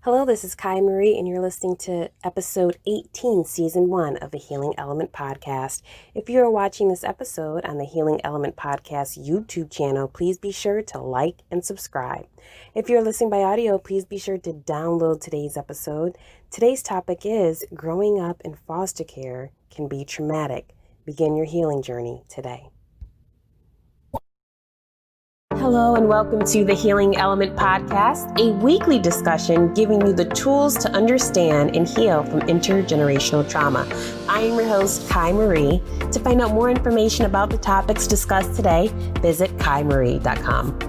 Hello, this is Kaii Marie, and you're listening to episode 18, season 1 of the Healing Element podcast. If you are watching this episode on the Healing Element podcast YouTube channel, please be sure to like and subscribe. If you're listening by audio, please be sure to download today's episode. Today's topic is growing up in foster care can be traumatic. Begin your healing journey today. Hello and welcome to the Healing Element Podcast, a weekly discussion giving you the tools to understand and heal from intergenerational trauma. I am your host, Kaii Marie. To find out more information about the topics discussed today, visit kaimarie.com.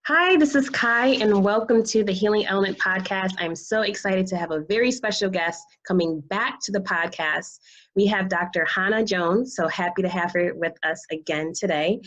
Hi, this is Kaii, and welcome to the Healing Element Podcast. I'm so excited to have a very special guest coming back to the podcast. We have Dr. Hannah Jones, so happy to have her with us again today.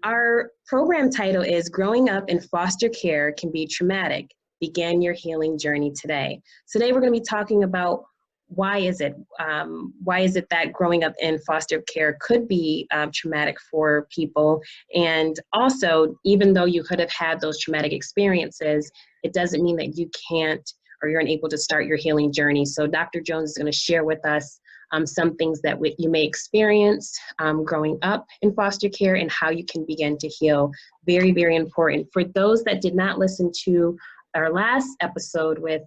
Our program title is Growing Up in Foster Care Can Be Traumatic. Begin your healing journey today. Today we're going to be talking about why is it that growing up in foster care could be traumatic for people, and also even though you could have had those traumatic experiences, it doesn't mean that you can't or you're unable to start your healing journey. So Dr. Jones is going to share with us some things that you may experience growing up in foster care and how you can begin to heal. Very, very important. For those that did not listen to our last episode with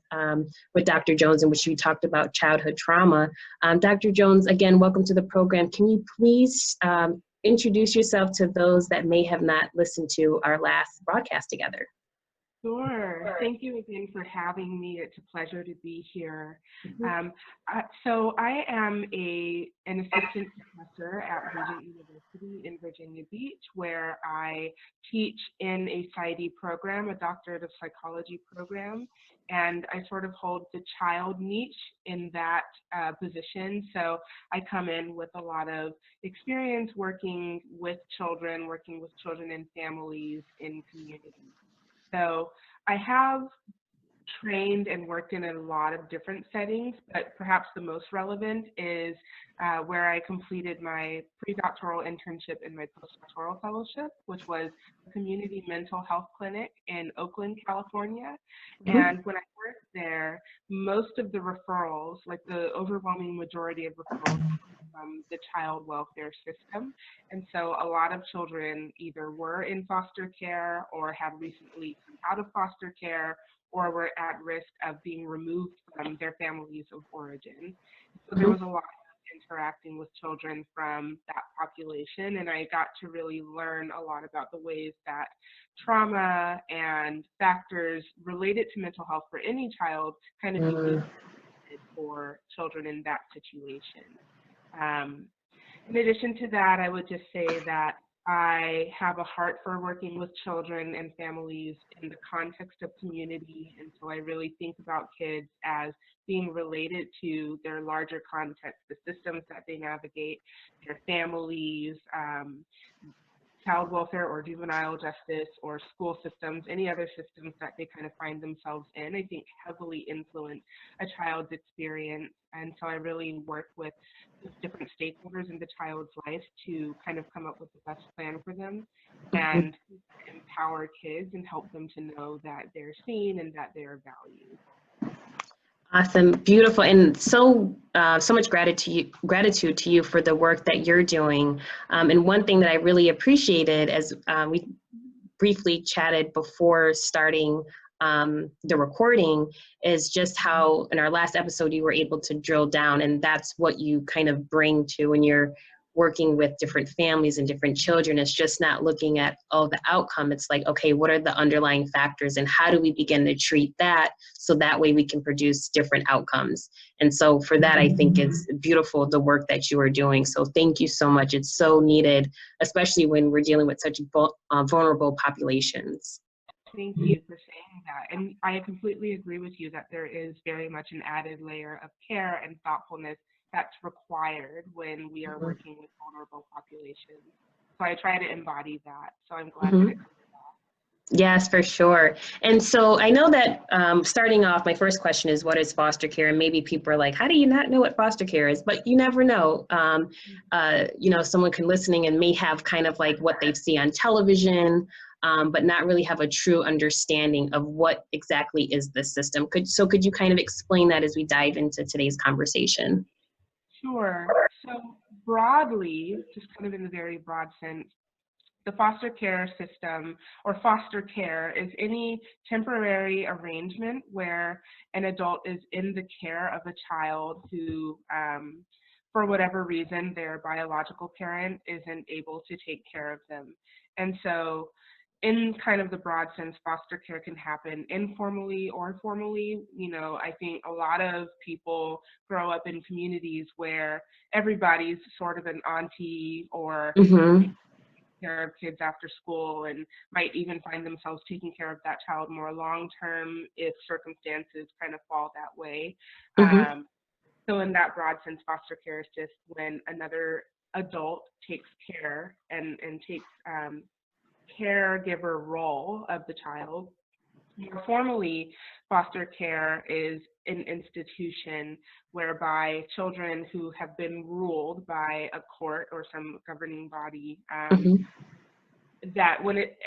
Dr. Jones, in which we talked about childhood trauma. Dr. Jones, again, welcome to the program. Can you please introduce yourself to those that may have not listened to our last broadcast together? Sure. Thank you again for having me. It's a pleasure to be here. Mm-hmm. So I am an assistant professor at Regent University in Virginia Beach, where I teach in a PsyD program, a doctorate of psychology program, and I sort of hold the child niche in that position. So I come in with a lot of experience working with children and families in communities. So I have trained and worked in a lot of different settings, but perhaps the most relevant is where I completed my pre-doctoral internship and my postdoctoral fellowship, which was a community mental health clinic in Oakland, California. Mm-hmm. And when I worked there, most of the referrals, like the overwhelming majority of referrals, from the child welfare system. And so a lot of children either were in foster care or have recently come out of foster care or were at risk of being removed from their families of origin. So there was a lot of interacting with children from that population, and I got to really learn a lot about the ways that trauma and factors related to mental health for any child kind of unique for children in that situation. In addition to that, I would just say that I have a heart for working with children and families in the context of community. And so I really think about kids as being related to their larger context, the systems that they navigate, their families, child welfare or juvenile justice or school systems, any other systems that they kind of find themselves in, I think heavily influence a child's experience. And so I really work with different stakeholders in the child's life to kind of come up with the best plan for them and empower kids and help them to know that they're seen and that they're valued. Awesome, beautiful, and so much gratitude to you for the work that you're doing. And one thing that I really appreciated, as we briefly chatted before starting the recording, is just how in our last episode you were able to drill down, and that's what you kind of bring to when you're working with different families and different children. It's just not looking at the outcome. It's like, okay, what are the underlying factors and how do we begin to treat that so that way we can produce different outcomes? And so for that, I think it's beautiful, the work that you are doing. So thank you so much. It's so needed, especially when we're dealing with such vulnerable populations. Thank you for saying that. And I completely agree with you that there is very much an added layer of care and thoughtfulness that's required when we are working with vulnerable populations. So I try to embody that. So I'm glad that it comes Yes, for sure. And so I know that starting off, my first question is, what is foster care? And maybe people are like, how do you not know what foster care is? But you never know. Someone can listening and may have kind of like what they see on television, but not really have a true understanding of what exactly is the system. Could you kind of explain that as we dive into today's conversation? Sure. So broadly, just kind of in the very broad sense, the foster care system or foster care is any temporary arrangement where an adult is in the care of a child who, for whatever reason, their biological parent isn't able to take care of them. And so, in kind of the broad sense, foster care can happen informally or formally. I think a lot of people grow up in communities where everybody's sort of an auntie or Mm-hmm. care of kids after school, and might even find themselves taking care of that child more long term if circumstances kind of fall that way. Mm-hmm. So in that broad sense, foster care is just when another adult takes care and takes caregiver role of the child. More formally, foster care is an institution whereby children who have been ruled by a court or some governing body, Mm-hmm. that when it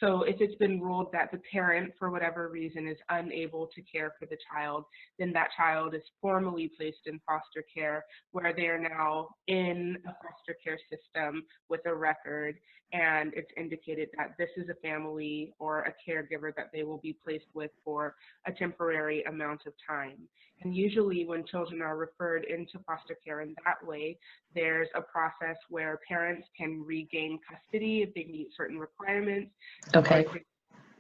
so if it's been ruled that the parent for whatever reason is unable to care for the child, then that child is formally placed in foster care, where they are now in a foster care system with a record, and it's indicated that this is a family or a caregiver that they will be placed with for a temporary amount of time. And usually when children are referred into foster care in that way, there's a process where parents can regain custody if they meet certain requirements. So, for Okay. example,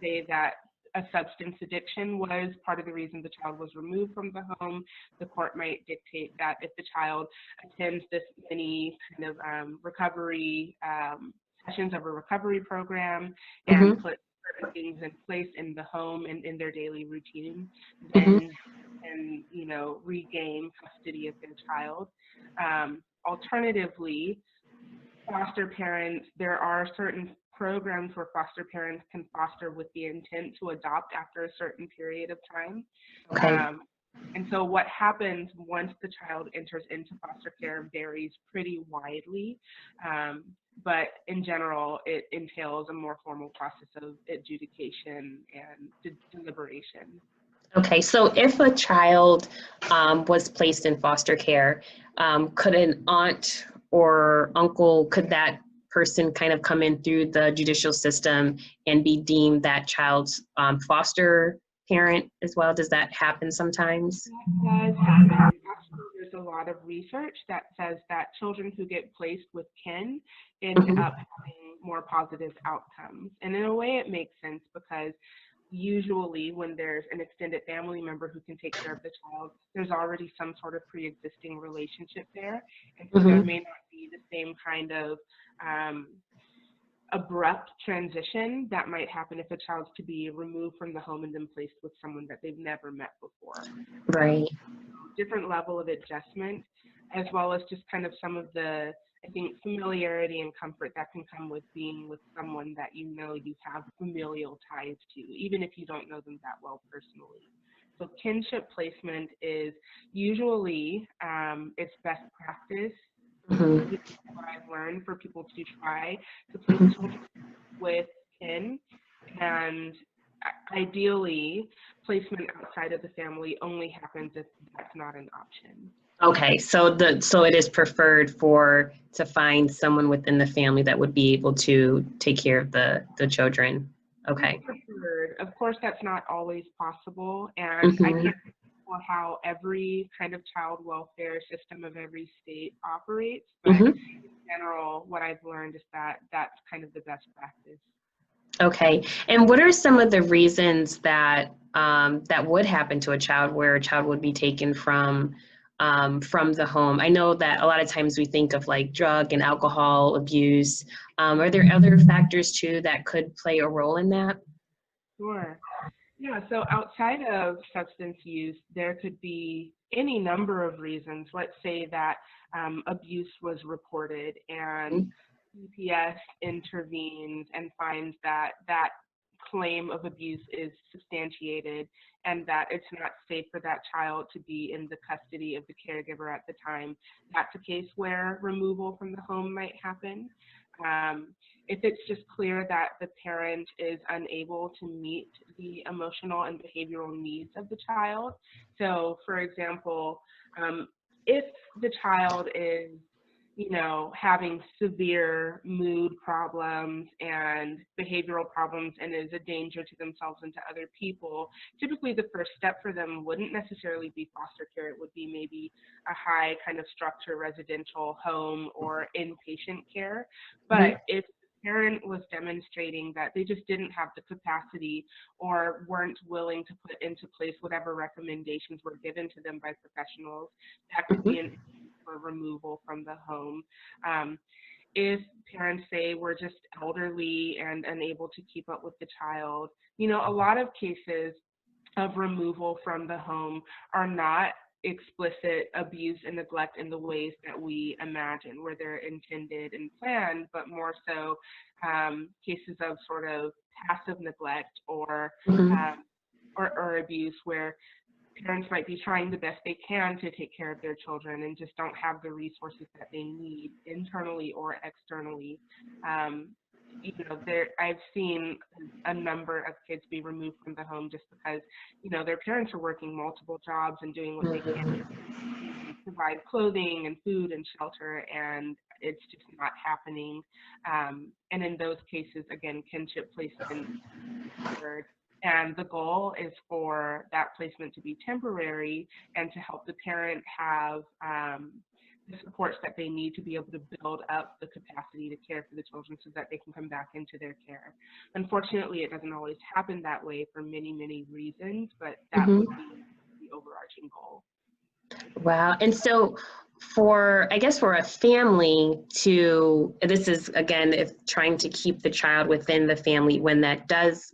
say that a substance addiction was part of the reason the child was removed from the home, the court might dictate that if the child attends this many kind of recovery sessions of a recovery program and Mm-hmm. put certain things in place in the home and in their daily routine, Mm-hmm. then can regain custody of their child. Alternatively, foster parents, there are certain programs where foster parents can foster with the intent to adopt after a certain period of time. Okay. Um, and so what happens once the child enters into foster care varies pretty widely. But in general, it entails a more formal process of adjudication and deliberation. Okay, so if a child was placed in foster care, could an aunt or uncle, could that person kind of come in through the judicial system and be deemed that child's foster parent as well? Does that happen sometimes? That does happen. Actually, there's a lot of research that says that children who get placed with kin end Hmm. up having more positive outcomes. And in a way, it makes sense because usually when there's an extended family member who can take care of the child, there's already some sort of pre-existing relationship there. And so there Hmm. may not be the same kind of um, abrupt transition that might happen if a child's to be removed from the home and then placed with someone that they've never met before. Right. Different level of adjustment, as well as just kind of some of the, I think, familiarity and comfort that can come with being with someone that you have familial ties to, even if you don't know them that well personally. So kinship placement is usually it's best practice. Hmm. This is what I've learned for people to try to place children with kin, and ideally placement outside of the family only happens if that's not an option. Okay, so it is preferred for to find someone within the family that would be able to take care of the children. It's Okay. preferred. Of course, that's not always possible, and I Hmm. can't for how every kind of child welfare system of every state operates, but Hmm. in general, what I've learned is that that's kind of the best practice. Okay. And what are some of the reasons that that would happen to a child where a child would be taken from the home? I know that a lot of times we think of like drug and alcohol abuse. Are there other factors too that could play a role in that? Sure. Yeah, so outside of substance use, there could be any number of reasons. Let's say that abuse was reported and CPS intervenes and finds that that claim of abuse is substantiated and that it's not safe for that child to be in the custody of the caregiver at the time, that's a case where removal from the home might happen. If it's just clear that the parent is unable to meet the emotional and behavioral needs of the child. So, for example, if the child is, having severe mood problems and behavioral problems and is a danger to themselves and to other people, typically the first step for them wouldn't necessarily be foster care. It would be maybe a high kind of structure residential home or inpatient care. But if the parent was demonstrating that they just didn't have the capacity or weren't willing to put into place whatever recommendations were given to them by professionals, that could be an for removal from the home. If parents say we're just elderly and unable to keep up with the child, a lot of cases of removal from the home are not explicit abuse and neglect in the ways that we imagine, where they're intended and planned, but more so cases of sort of passive neglect or abuse, where parents might be trying the best they can to take care of their children and just don't have the resources that they need internally or externally. I've seen a number of kids be removed from the home just because, their parents are working multiple jobs and doing what they can to provide clothing and food and shelter, and it's just not happening. And in those cases, again, kinship placement is covered. And the goal is for that placement to be temporary and to help the parent have the supports that they need to be able to build up the capacity to care for the children so that they can come back into their care. Unfortunately, it doesn't always happen that way for many, many reasons, but that would be the overarching goal. Wow. And so for a family to, this is again, if trying to keep the child within the family, when that's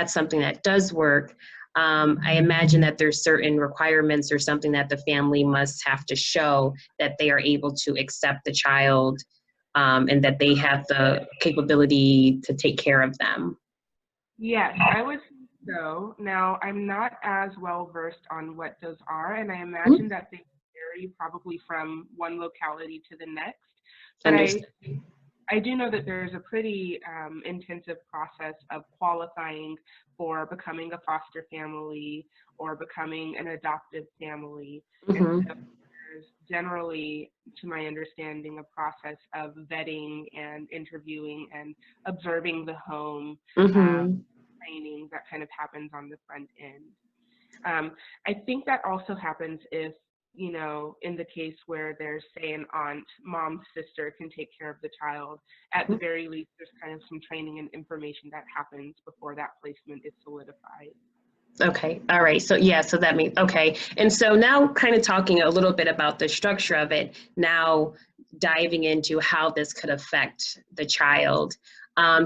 something that does work, I imagine that there's certain requirements or something that the family must have to show that they are able to accept the child and that they have the capability to take care of them. Yes, I would say so. Now, I'm not as well versed on what those are, and I imagine that they vary probably from one locality to the next. But I do know that there's a pretty intensive process of qualifying for becoming a foster family or becoming an adoptive family. And so there's generally, to my understanding, a process of vetting and interviewing and observing the home, training that kind of happens on the front end. I think that also happens if, in the case where there's, say, an aunt, mom's sister can take care of the child. At the very least, there's kind of some training and information that happens before that placement is solidified. Okay. All right. So so that means, okay. And so now kind of talking a little bit about the structure of it, now diving into how this could affect the child.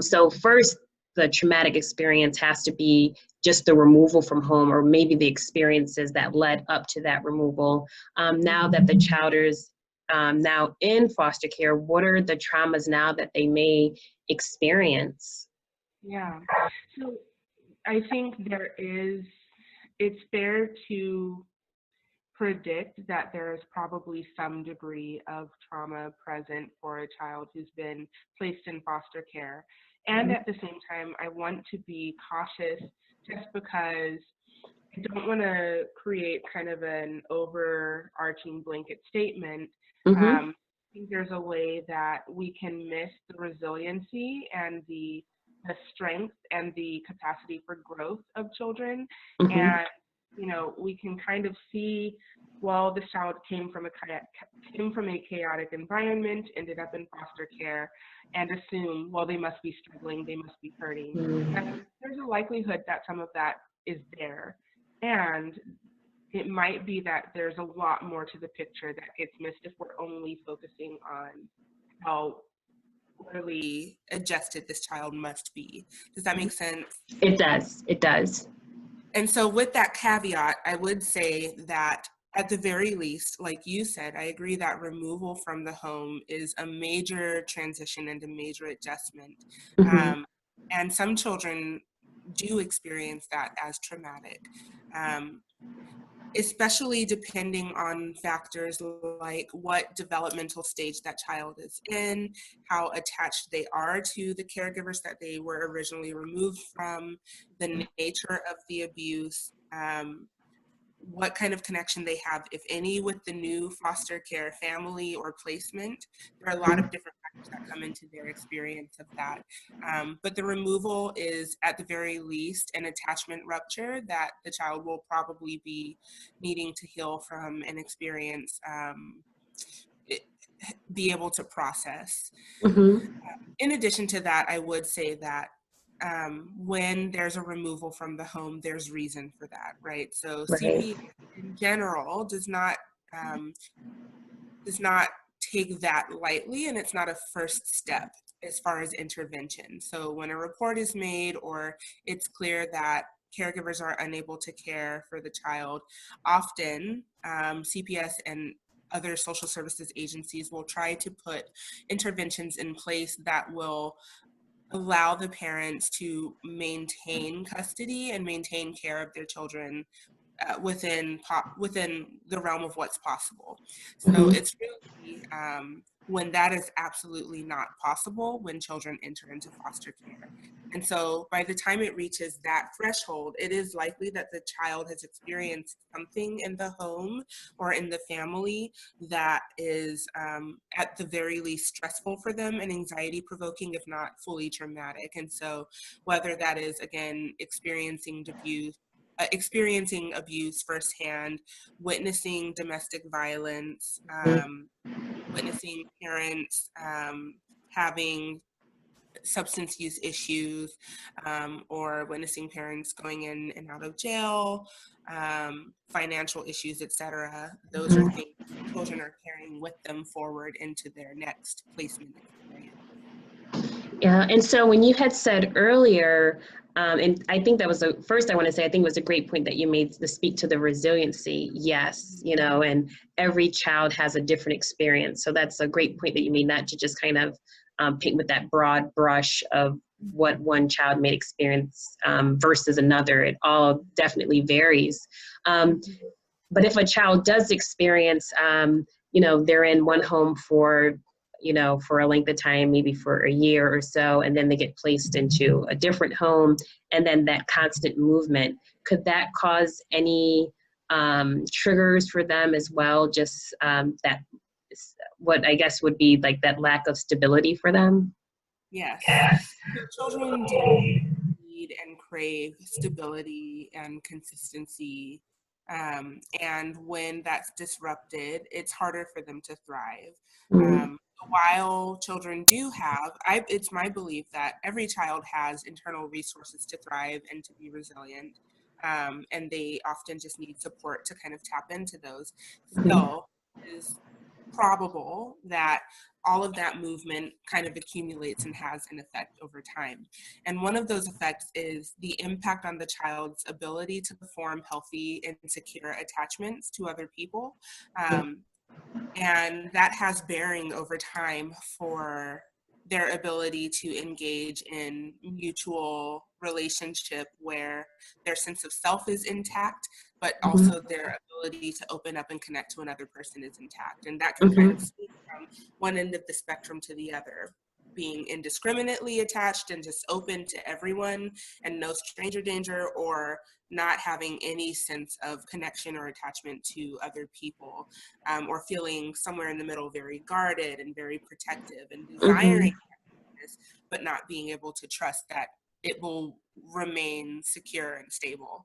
So first, the traumatic experience has to be just the removal from home, or maybe the experiences that led up to that removal. Now that the child is now in foster care, what are the traumas now that they may experience? Yeah. So I think it's fair to predict that there is probably some degree of trauma present for a child who's been placed in foster care. And at the same time, I want to be cautious just because I don't want to create kind of an overarching blanket statement. I think there's a way that we can miss the resiliency and the strength and the capacity for growth of children. And, we can kind of see, well, this child came from a chaotic environment, ended up in foster care, and assume, well, they must be struggling, they must be hurting. And there's a likelihood that some of that is there. And it might be that there's a lot more to the picture that gets missed if we're only focusing on how poorly adjusted this child must be. Does that make sense? It does. It does. And so with that caveat, I would say that at the very least, like you said, I agree that removal from the home is a major transition and a major adjustment. And some children do experience that as traumatic, especially depending on factors like what developmental stage that child is in, how attached they are to the caregivers that they were originally removed from, the nature of the abuse, what kind of connection they have, if any, with the new foster care family or placement. There are a lot of different factors that come into their experience of that. But the removal is, at the very least, an attachment rupture that the child will probably be needing to heal from and experience, be able to process. Mm-hmm. In addition to that, I would say that when there's a removal from the home, there's reason for that, right? So Right. CPS in general does not take that lightly, and it's not a first step as far as intervention. So when a report is made or it's clear that caregivers are unable to care for the child, often CPS and other social services agencies will try to put interventions in place that will allow the parents to maintain custody and maintain care of their children within the realm of what's possible. So Mm-hmm. it's really when that is absolutely not possible when children enter into foster care. And so by the time it reaches that threshold, it is likely that the child has experienced something in the home or in the family that is at the very least stressful for them and anxiety provoking, if not fully traumatic. And so whether that is, again, experiencing abuse firsthand, witnessing domestic violence, witnessing parents having substance use issues, or witnessing parents going in and out of jail, financial issues, etc. Those are things children are carrying with them forward into their next placement experience. Yeah, and so when you had said earlier, and I think that was first I want to say, I think it was a great point that you made to speak to the resiliency. Yes, and every child has a different experience. So that's a great point that you made, not to just kind of paint with that broad brush of what one child may experience versus another. It all definitely varies. But if a child does experience, they're in one home for a length of time, maybe for a year or so, and then they get placed into a different home, and then that constant movement, could that cause any triggers for them as well? Just that, what I guess would be like that lack of stability for them? Yes. So children do need and crave stability and consistency. And when that's disrupted, it's harder for them to thrive. Mm-hmm. While children do have, it's my belief that every child has internal resources to thrive and to be resilient. And they often just need support to kind of tap into those. Still, it is probable that all of that movement kind of accumulates and has an effect over time. And one of those effects is the impact on the child's ability to form healthy and secure attachments to other people. And that has bearing over time for their ability to engage in mutual relationship where their sense of self is intact, but also their ability to open up and connect to another person is intact. And that can kind of swing from one end of the spectrum to the other, being indiscriminately attached and just open to everyone and no stranger danger, or not having any sense of connection or attachment to other people, or feeling somewhere in the middle, very guarded and very protective and desiring happiness, but not being able to trust that it will remain secure and stable.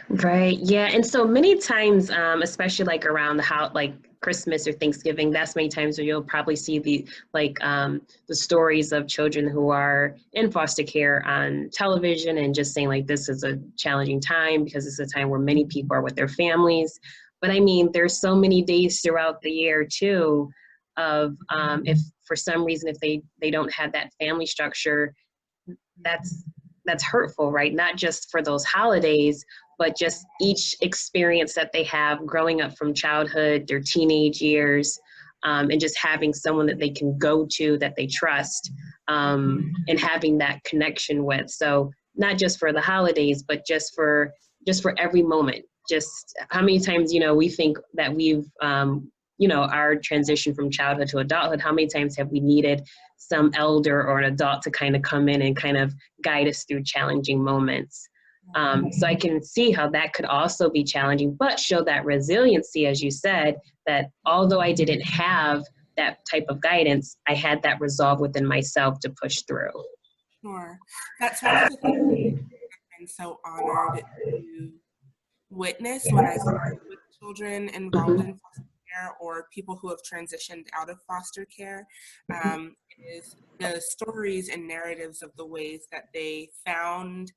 Right. Yeah. And so many times, especially like around like Christmas or Thanksgiving, that's many times where you'll probably see the stories of children who are in foster care on television, and just saying like, this is a challenging time because it's a time where many people are with their families. But I mean, there's so many days throughout the year too of if for some reason, if they don't have that family structure, that's hurtful, right? Not just for those holidays, but just each experience that they have growing up from childhood, their teenage years, and just having someone that they can go to that they trust, and having that connection with. So not just for the holidays, but just for every moment. Just how many times, we think that we've, our transition from childhood to adulthood, how many times have we needed some elder or an adult to kind of come in and kind of guide us through challenging moments? So I can see how that could also be challenging, but show that resiliency, as you said, that although I didn't have that type of guidance, I had that resolve within myself to push through. Sure. That's one of the things I've been so honored to witness when I work with children involved in foster care or people who have transitioned out of foster care, is the stories and narratives of the ways that they found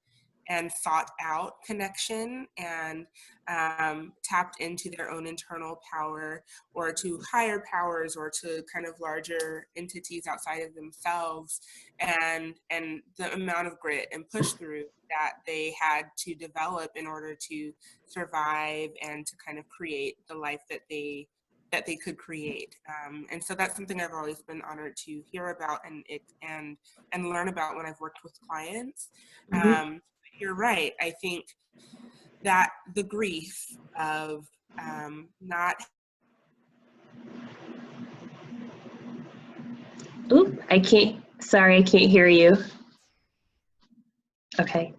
and sought out connection and tapped into their own internal power or to higher powers or to kind of larger entities outside of themselves, and the amount of grit and push through that they had to develop in order to survive and to kind of create the life that they could create. And so that's something I've always been honored to hear about and learn about when I've worked with clients. You're right. I think that the grief of not. Oop, I can't hear you. Okay.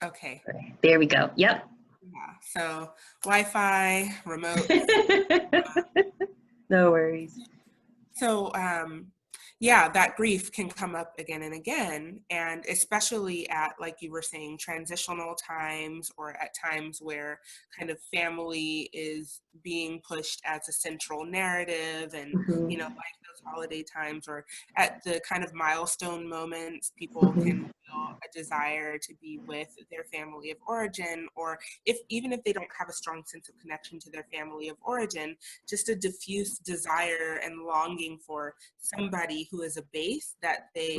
Okay. There we go. Yep. Yeah. So Wi-Fi, remote. No worries. So yeah, that grief can come up again and again, and especially at, like you were saying, transitional times or at times where kind of family is being pushed as a central narrative, and like those holiday times or at the kind of milestone moments, people can feel a desire to be with their family of origin, or even if they don't have a strong sense of connection to their family of origin, just a diffuse desire and longing for somebody who is a base that they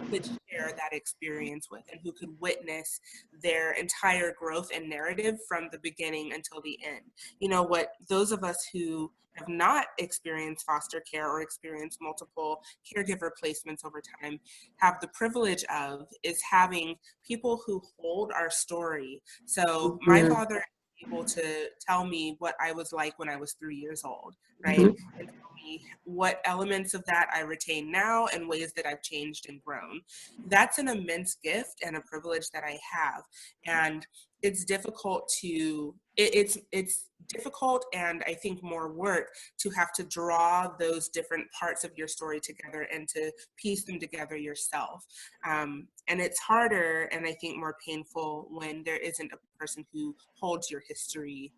could share that experience with and who could witness their entire growth and narrative from the beginning until the end. What those of us who have not experienced foster care or experienced multiple caregiver placements over time have the privilege of is having people who hold our story. So my father was able to tell me what I was like when I was 3 years old, right? And tell me what elements of that I retain now and ways that I've changed and grown. That's an immense gift and a privilege that I have. And it's difficult it's difficult, and I think more work to have to draw those different parts of your story together and to piece them together yourself. And it's harder and I think more painful when there isn't a person who holds your history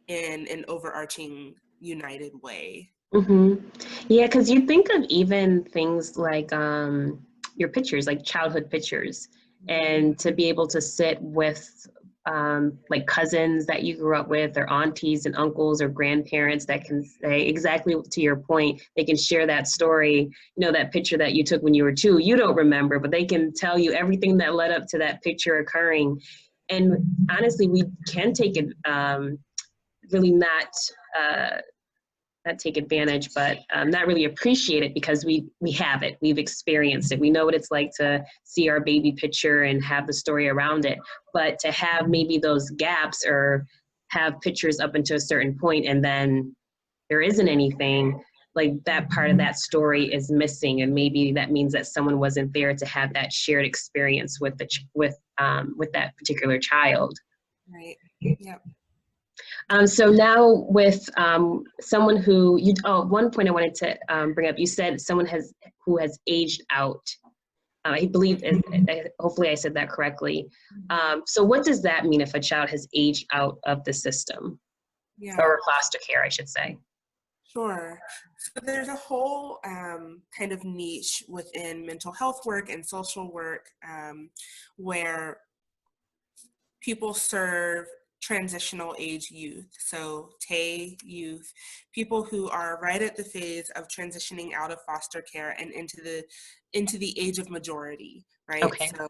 in an overarching, united way. Yeah, because you think of even things like your pictures, like childhood pictures, and to be able to sit with like cousins that you grew up with, or aunties and uncles or grandparents that can say exactly to your point, they can share that story, that picture that you took when you were 2, you don't remember, but they can tell you everything that led up to that picture occurring. And honestly, we can take it, really not take advantage, but not really appreciate it because we have it, we've experienced it, we know what it's like to see our baby picture and have the story around it. But to have maybe those gaps or have pictures up until a certain point and then there isn't anything, like that part of that story is missing, and maybe that means that someone wasn't there to have that shared experience with that particular child. Right. Yep. So now with someone who one point I wanted to bring up, you said someone who has aged out. I believe, hopefully I said that correctly. So what does that mean if a child has aged out of the system? Yeah. Or foster care, I should say. Sure. So there's a whole kind of niche within mental health work and social work where people serve transitional age youth, so TAY youth, people who are right at the phase of transitioning out of foster care and into the age of majority, right? Okay. So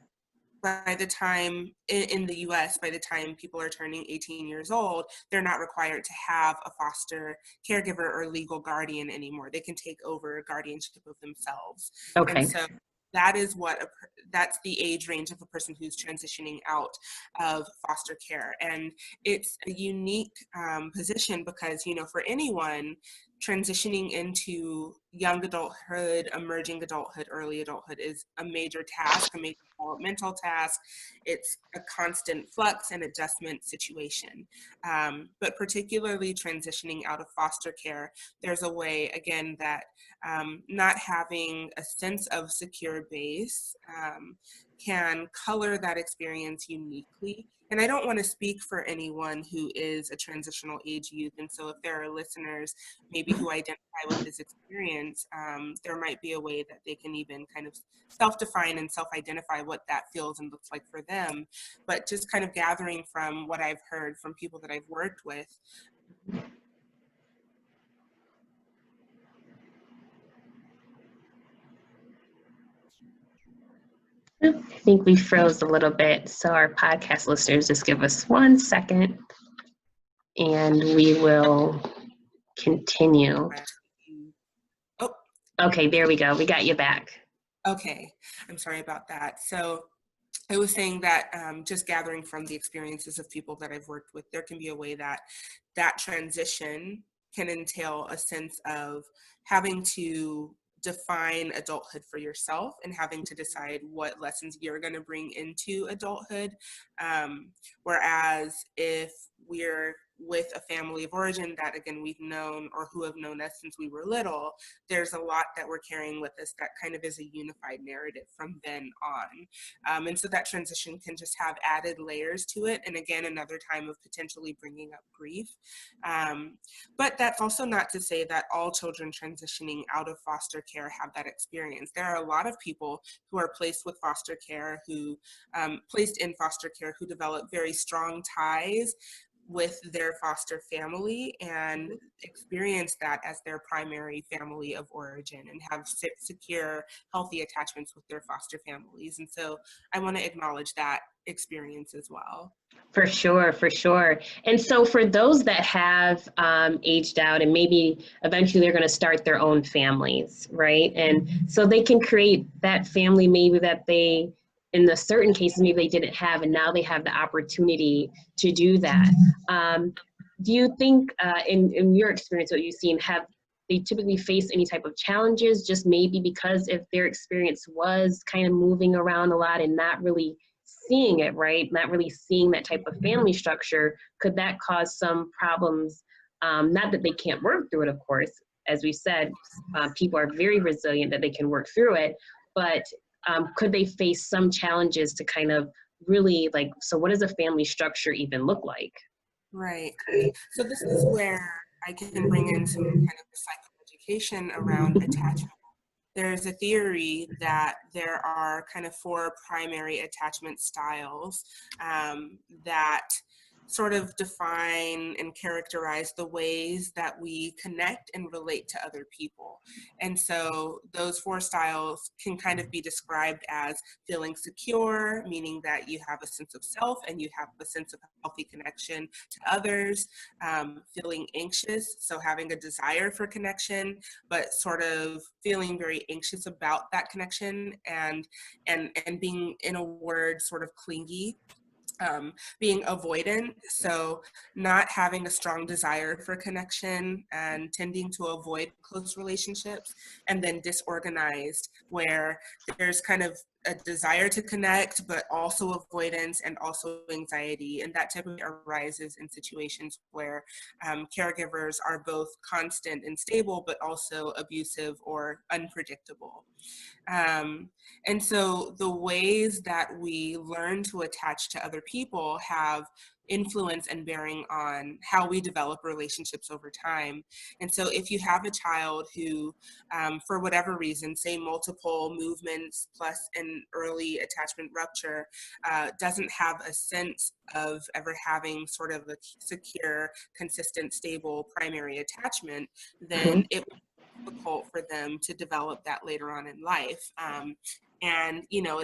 by the time, in the US, by the time people are turning 18 years old, they're not required to have a foster caregiver or legal guardian anymore. They can take over guardianship of themselves. And Okay. so that is that's the age range of a person who's transitioning out of foster care. And it's a unique position because, you know, for anyone transitioning into young adulthood, emerging adulthood, early adulthood is a major task, a major developmental task. It's a constant flux and adjustment situation. But particularly transitioning out of foster care, there's a way, again, that not having a sense of secure base can color that experience uniquely. And I don't want to speak for anyone who is a transitional age youth. And so if there are listeners maybe who identify with this experience, there might be a way that they can even kind of self-define and self-identify what that feels and looks like for them. But just kind of gathering from what I've heard from people that I've worked with. I think we froze a little bit, so our podcast listeners, just give us 1 second and we will continue. Oh, okay, there we go. We got you back. Okay, I'm sorry about that. So I was saying that just gathering from the experiences of people that I've worked with, there can be a way that that transition can entail a sense of having to define adulthood for yourself and having to decide what lessons you're going to bring into adulthood. Whereas if we're with a family of origin that, again, we've known or who have known us since we were little, there's a lot that we're carrying with us that kind of is a unified narrative from then on. And so that transition can just have added layers to it. And again, another time of potentially bringing up grief. But that's also not to say that all children transitioning out of foster care have that experience. There are a lot of people who are placed with foster care, placed in foster care, who develop very strong ties with their foster family and experience that as their primary family of origin and have secure, healthy attachments with their foster families. And so I want to acknowledge that experience as well. For sure, for sure. And so for those that have aged out and maybe eventually they're going to start their own families, right? And so they can create that family maybe that they, in the certain cases, maybe they didn't have, and now they have the opportunity to do that. Do you think, in your experience, what you've seen, have they typically face any type of challenges, just maybe because if their experience was kind of moving around a lot and not really seeing it, right? Not really seeing that type of family structure, could that cause some problems? Not that they can't work through it, of course. As we said, people are very resilient that they can work through it, but could they face some challenges to kind of really like, so what does a family structure even look like? Right. So this is where I can bring in some kind of psychoeducation around attachment. There's a theory that there are kind of 4 primary attachment styles that sort of define and characterize the ways that we connect and relate to other people. And so those 4 styles can kind of be described as feeling secure, meaning that you have a sense of self and you have a sense of healthy connection to others, feeling anxious, so having a desire for connection, but sort of feeling very anxious about that connection and being, in a word, sort of clingy. Being avoidant, so not having a strong desire for connection and tending to avoid close relationships, and then disorganized, where there's kind of a desire to connect, but also avoidance and also anxiety. And that typically arises in situations where caregivers are both constant and stable, but also abusive or unpredictable. And so the ways that we learn to attach to other people have influence and bearing on how we develop relationships over time. And so if you have a child who, for whatever reason, say multiple movements plus an early attachment rupture, doesn't have a sense of ever having sort of a secure, consistent, stable primary attachment, then it would be difficult for them to develop that later on in life. And, you know,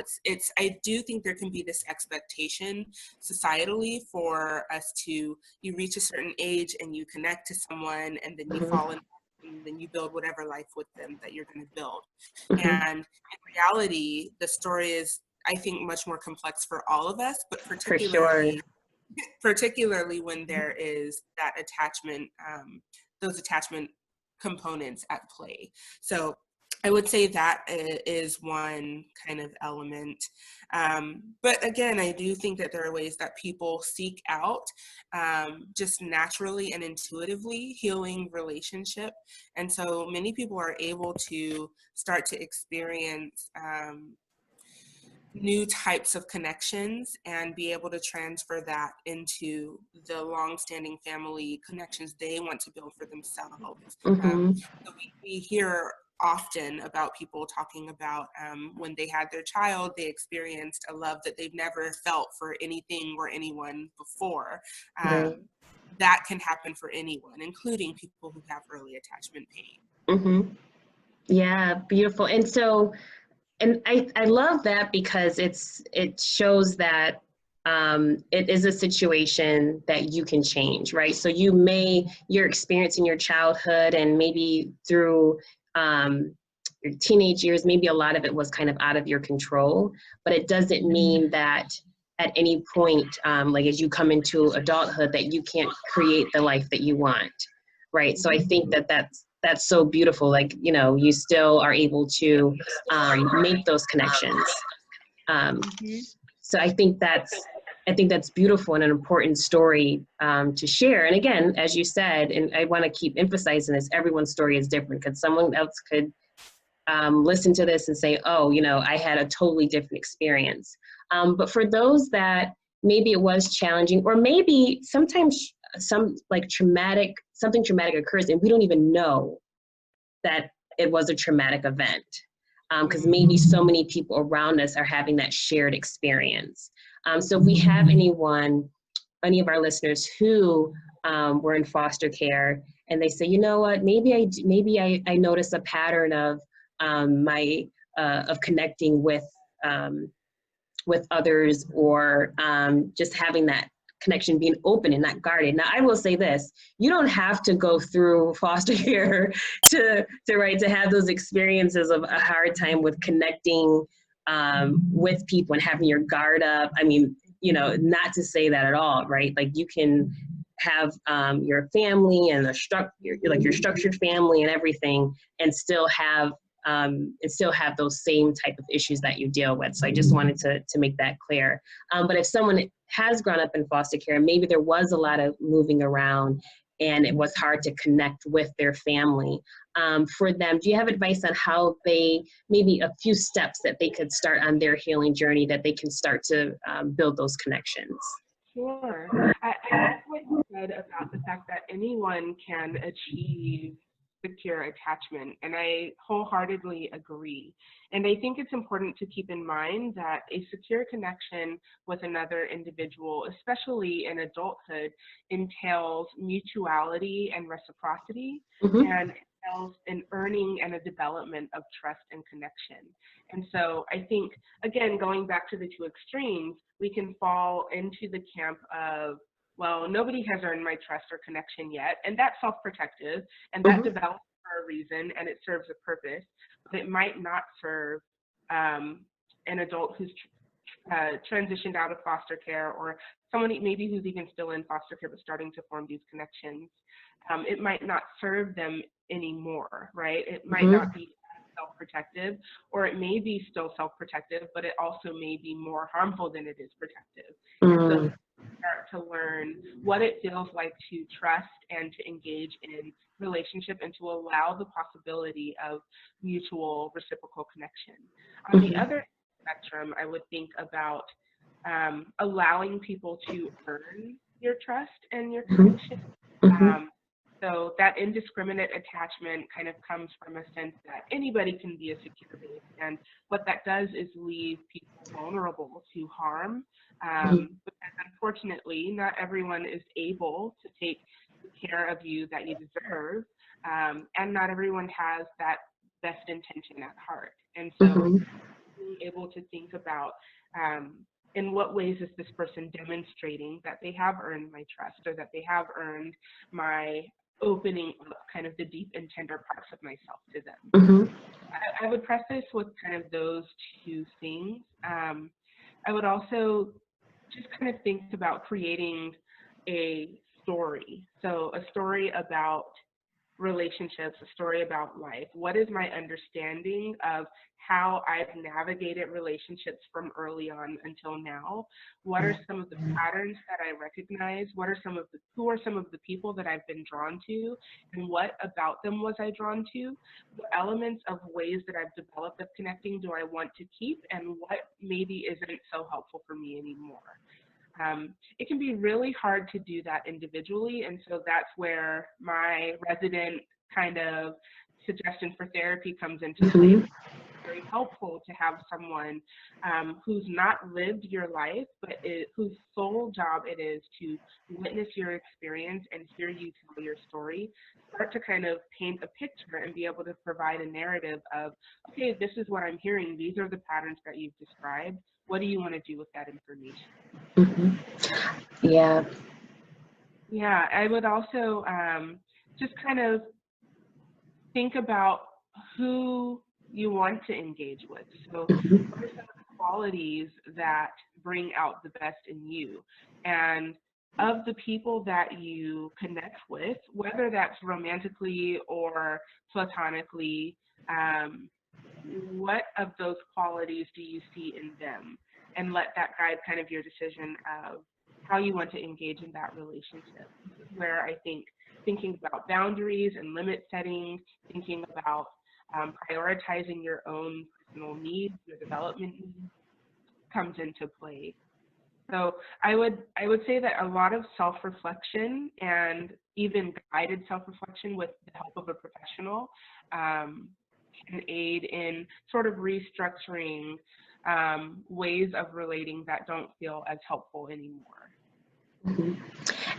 I do think there can be this expectation societally for us to, you reach a certain age and you connect to someone and then you fall in love and then you build whatever life with them that you're going to build. And in reality, the story is, I think, much more complex for all of us, but particularly when there is that attachment, those attachment components at play. So I would say that is one kind of element. But again, I do think that there are ways that people seek out just naturally and intuitively healing relationship. And so many people are able to start to experience new types of connections and be able to transfer that into the long-standing family connections they want to build for themselves. So we hear often about people talking about when they had their child, they experienced a love that they've never felt for anything or anyone before. That can happen for anyone, including people who have early attachment pain. Yeah, beautiful. And so, and I love that because it shows that it is a situation that you can change, right? So your experience in your childhood and maybe through your teenage years, maybe a lot of it was kind of out of your control, but it doesn't mean that at any point, like as you come into adulthood, that you can't create the life that you want, right? So I think that's so beautiful. Like, you know, you still are able to make those connections. So I think that's beautiful and an important story to share. And again, as you said, and I want to keep emphasizing this, everyone's story is different because someone else could listen to this and say, oh, you know, I had a totally different experience. But for those that maybe it was challenging, or maybe sometimes something traumatic occurs and we don't even know that it was a traumatic event, because maybe so many people around us are having that shared experience. So if we have any of our listeners who were in foster care and they say, you know what, maybe I notice a pattern of of connecting with others, or just having that connection being open and not guarded. Now, I will say this: you don't have to go through foster care to have those experiences of a hard time with connecting with people and having your guard up. I mean, you know, not to say that at all, right? Like you can have your family and your structured family and everything, and still have those same type of issues that you deal with. So I just wanted to make that clear. But if someone has grown up in foster care, maybe there was a lot of moving around and it was hard to connect with their family. For them, do you have advice on how maybe a few steps that they could start on their healing journey, that they can start to build those connections? Sure. I like what you said about the fact that anyone can achieve secure attachment, and I wholeheartedly agree. And I think it's important to keep in mind that a secure connection with another individual, especially in adulthood, entails mutuality and reciprocity, and entails an earning and a development of trust and connection. And so I think, again, going back to the two extremes, we can fall into the camp of, well, nobody has earned my trust or connection yet, and that's self-protective, and that develops for a reason, and it serves a purpose, but it might not serve an adult who's transitioned out of foster care, or someone maybe who's even still in foster care but starting to form these connections. It might not serve them anymore, right? It might not be self-protective, or it may be still self-protective, but it also may be more harmful than it is protective. And so start to learn what it feels like to trust and to engage in relationship and to allow the possibility of mutual reciprocal connection. On the other spectrum, I would think about allowing people to earn your trust and your connection. So that indiscriminate attachment kind of comes from a sense that anybody can be a secure base, and what that does is leave people vulnerable to harm, because unfortunately not everyone is able to take the care of you that you deserve, and not everyone has that best intention at heart. And so being able to think about in what ways is this person demonstrating that they have earned my trust, or that they have earned my opening up kind of the deep and tender parts of myself to them. Mm-hmm. I would preface with kind of those two things. I would also just kind of think about creating a story. So a story about relationships, a story about life. What is my understanding of how I've navigated relationships from early on until now? What are some of the patterns that I recognize? Who are some of the people that I've been drawn to, and what about them was I drawn to? What elements of ways that I've developed of connecting do I want to keep, and what maybe isn't so helpful for me anymore? It can be really hard to do that individually, and so that's where my resident kind of suggestion for therapy comes into play. It's very helpful to have someone who's not lived your life, but whose sole job it is to witness your experience and hear you tell your story, start to kind of paint a picture and be able to provide a narrative of, okay, this is what I'm hearing. These are the patterns that you've described. What do you want to do with that information? Mm-hmm. Yeah. Yeah, I would also just kind of think about who you want to engage with. So what are some of the qualities that bring out the best in you? And of the people that you connect with, whether that's romantically or platonically, what of those qualities do you see in them? And let that guide kind of your decision of how you want to engage in that relationship. This is where I think thinking about boundaries and limit setting, thinking about prioritizing your own personal needs, your development needs, comes into play. So I would say that a lot of self-reflection and even guided self-reflection with the help of a professional can aid in sort of restructuring ways of relating that don't feel as helpful anymore. Mm-hmm.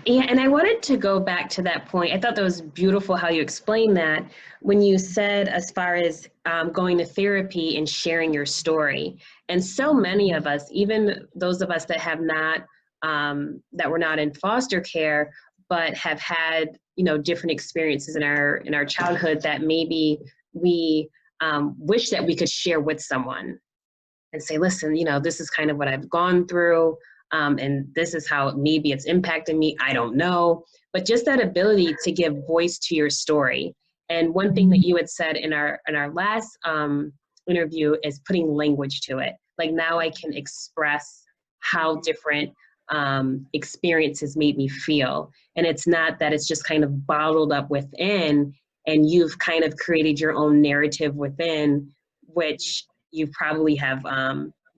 Yeah, and I wanted to go back to that point. I thought that was beautiful how you explained that when you said as far as going to therapy and sharing your story. And so many of us, even those of us that have not, that were not in foster care, but have had, you know, different experiences in our childhood that maybe we wish that we could share with someone and say, listen, you know, this is kind of what I've gone through. And this is how maybe it's impacted me. I don't know. But just that ability to give voice to your story. And one thing that you had said in our last interview is putting language to it. Like now I can express how different experiences made me feel. And it's not that it's just kind of bottled up within and you've kind of created your own narrative within, which you probably have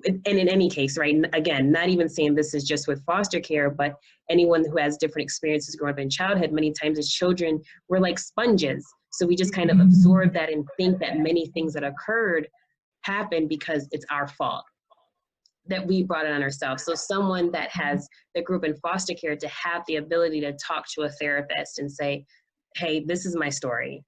and in any case, right, again, not even saying this is just with foster care, but anyone who has different experiences growing up in childhood, many times as children, we're like sponges. So we just kind of absorb that and think that many things that occurred happened because it's our fault, that we brought it on ourselves. So someone that has the group in foster care to have the ability to talk to a therapist and say, hey, this is my story.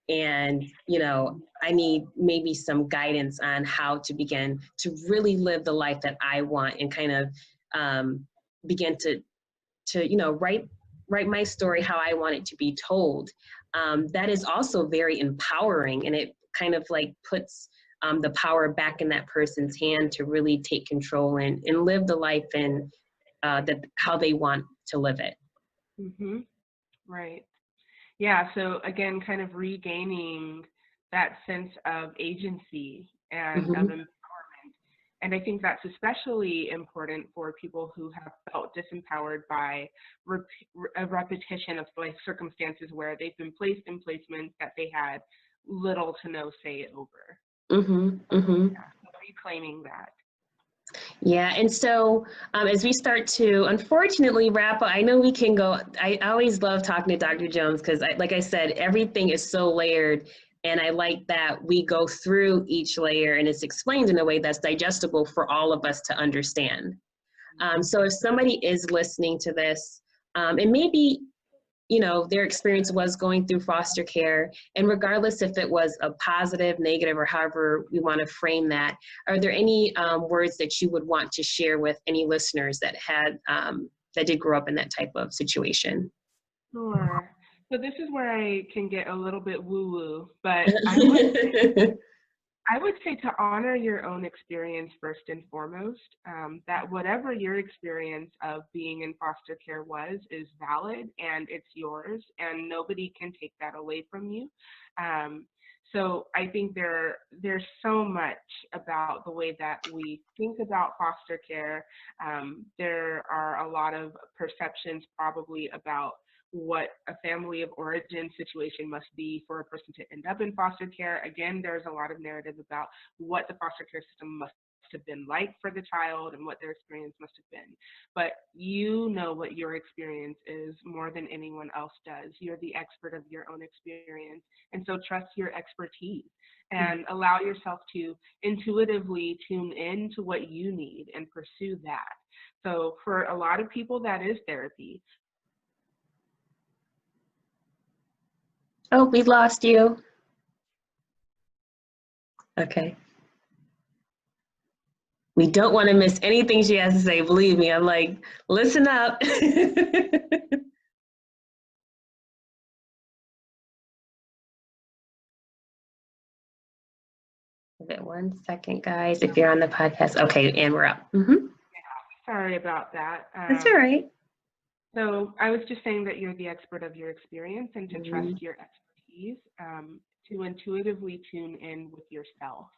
And, you know, I need maybe some guidance on how to begin to really live the life that I want and kind of begin to, you know, write my story how I want it to be told. That is also very empowering, and it kind of like puts the power back in that person's hand to really take control and live the life and how they want to live it. Mm-hmm. Right. Yeah, so again, kind of regaining that sense of agency and of empowerment. And I think that's especially important for people who have felt disempowered by a repetition of life circumstances where they've been placed in placements that they had little to no say over. Yeah, so reclaiming that. Yeah, and so as we start to, unfortunately, wrap up, I know we can go, I always love talking to Dr. Jones because, like I said, everything is so layered, and I like that we go through each layer and it's explained in a way that's digestible for all of us to understand. So if somebody is listening to this, and maybe you know, their experience was going through foster care, and regardless if it was a positive, negative, or however we want to frame that, are there any words that you would want to share with any listeners that had that did grow up in that type of situation? Sure. So this is where I can get a little bit woo-woo, but I would say to honor your own experience first and foremost, that whatever your experience of being in foster care was is valid and it's yours, and nobody can take that away from you. So I think there's so much about the way that we think about foster care. There are a lot of perceptions probably about what a family of origin situation must be for a person to end up in foster care. Again, there's a lot of narrative about what the foster care system must have been like for the child and what their experience must have been. But you know what your experience is more than anyone else does. You're the expert of your own experience. And so trust your expertise and allow yourself to intuitively tune in to what you need and pursue that. So for a lot of people, that is therapy. Oh, we lost you. Okay. We don't want to miss anything she has to say. Believe me, I'm like, listen up. Give it 1 second, guys, if you're on the podcast. Okay, and we're up. Sorry about that. That's all right. So I was just saying that you're the expert of your experience and to trust your expertise, to intuitively tune in with yourself.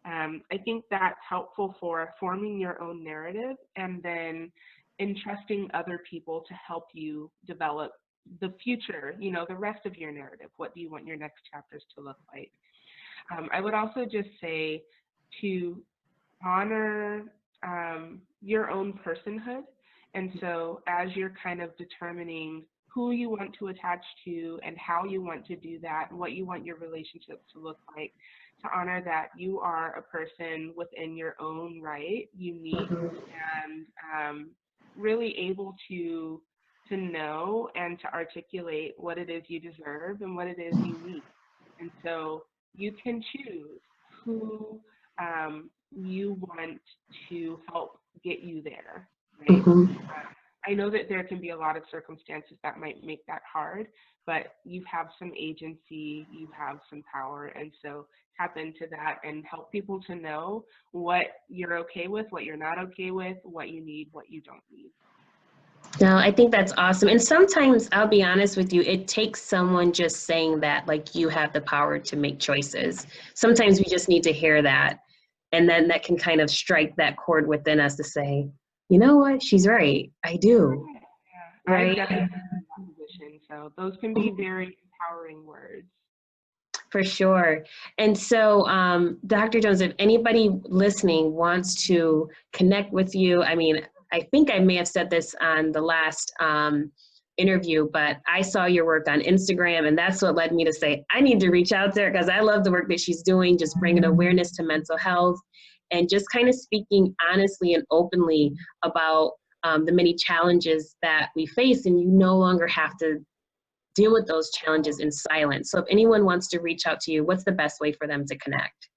I think that's helpful for forming your own narrative and then entrusting other people to help you develop the future, you know, the rest of your narrative. What do you want your next chapters to look like? I would also just say to honor your own personhood. And so as you're kind of determining who you want to attach to and how you want to do that and what you want your relationship to look like, to honor that you are a person within your own right, unique, and really able to know and to articulate what it is you deserve and what it is you need. And so you can choose who you want to help get you there, right? I know that there can be a lot of circumstances that might make that hard, but you have some agency, you have some power, and so tap into that and help people to know what you're okay with, what you're not okay with, what you need, what you don't need. No, I think that's awesome. And sometimes, I'll be honest with you, it takes someone just saying that, like, you have the power to make choices. Sometimes we just need to hear that. And then that can kind of strike that chord within us to say, you know what, she's right, I do. Yeah, right? I've definitely been in that position. So those can be very empowering words. For sure. And so, Dr. Jones, if anybody listening wants to connect with you, I mean, I think I may have said this on the last interview, but I saw your work on Instagram, and that's what led me to say, I need to reach out to her because I love the work that she's doing, just bringing awareness to mental health and just kind of speaking honestly and openly about the many challenges that we face, and you no longer have to deal with those challenges in silence. So if anyone wants to reach out to you, what's the best way for them to connect?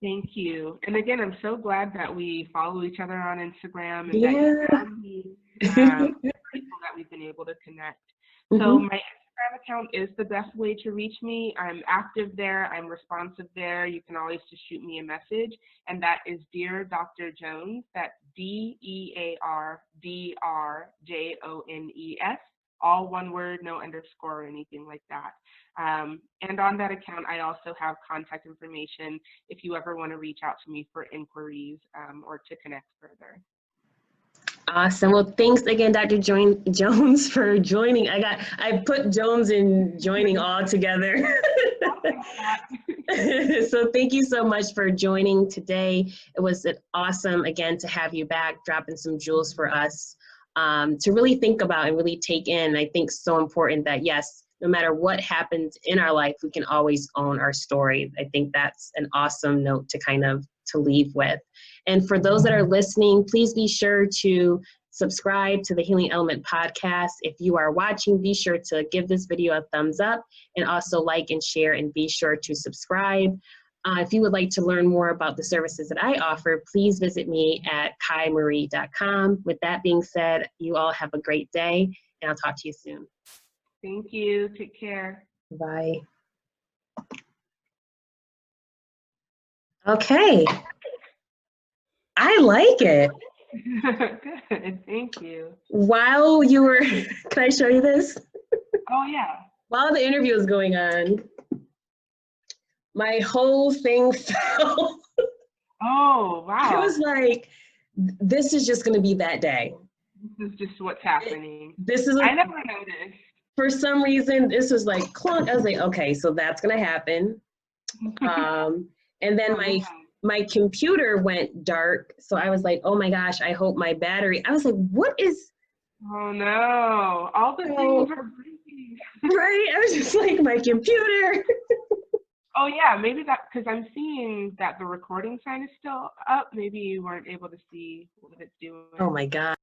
Thank you. And again, I'm so glad that we follow each other on Instagram and Yeah. that you found me. I'm grateful that we've been able to connect. So my Instagram account is the best way to reach me. I'm active there. I'm responsive there. You can always just shoot me a message. And that is Dear Dr. Jones. That's DearDrJones. All one word, no underscore or anything like that. And on that account, I also have contact information if you ever want to reach out to me for inquiries or to connect further. Awesome. Well, thanks again, Dr. Jones, for joining. I put Jones and joining all together. So thank you so much for joining today. It was awesome, again, to have you back, dropping some jewels for us to really think about and really take in. I think so important that, yes, no matter what happens in our life, we can always own our story. I think that's an awesome note to kind of to leave with. And for those that are listening, please be sure to subscribe to the Healing Element podcast. If you are watching, be sure to give this video a thumbs up and also like and share, and be sure to subscribe. If you would like to learn more about the services that I offer, please visit me at kaimarie.com. With that being said, you all have a great day, and I'll talk to you soon. Thank you. Take care. Bye. Okay. I like it. Good. Thank you. While you were, can I show you this? Oh, yeah. While the interview was going on, my whole thing fell. Oh, wow. I was like, this is just going to be that day. This is just what's happening. This is, I never noticed. for some reason, this was like clunk. I was like, okay, so that's going to happen. And then my computer went dark. So I was like, oh my gosh, I hope my battery, I was like, what is? Oh no, all the things are breaking. Right? I was just like, my computer. Oh yeah, maybe that, because I'm seeing that the recording sign is still up. Maybe you weren't able to see what it's doing. Oh my God.